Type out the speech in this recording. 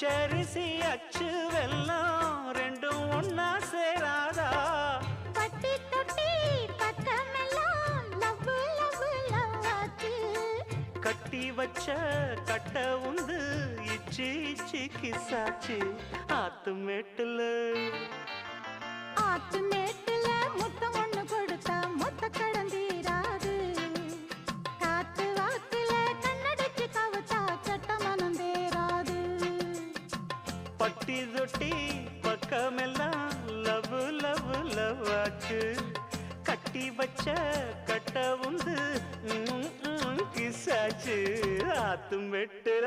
பச்சரிசி அச்சு வெல்லம் ரெண்டும் ஒன்னா சேராதா பட்டி தொட்டி பக்கமெல்லாம் லவ் லவ் லவ் ஆச்சு கட்டி வச்ச கட்ட உந்து இச்சி இச்சி கிசாச்சு ஆத்து மேட்டுல ஆத்து மேட்டுல முத்தம் ஒண்ணு கொடுத்தா மொத்த கடந்தீராது காத்து வாக்குல கண்ணடிச்சு கவச்சா கட்ட மனம் தேராது பட்டி தொட்டி பக்கமெல்லாம் லவ் லவ் லவ் ஆச்சு கட்டி வச்ச கட்ட உந்து கிசாச்சு ஆத்து மெட்டுல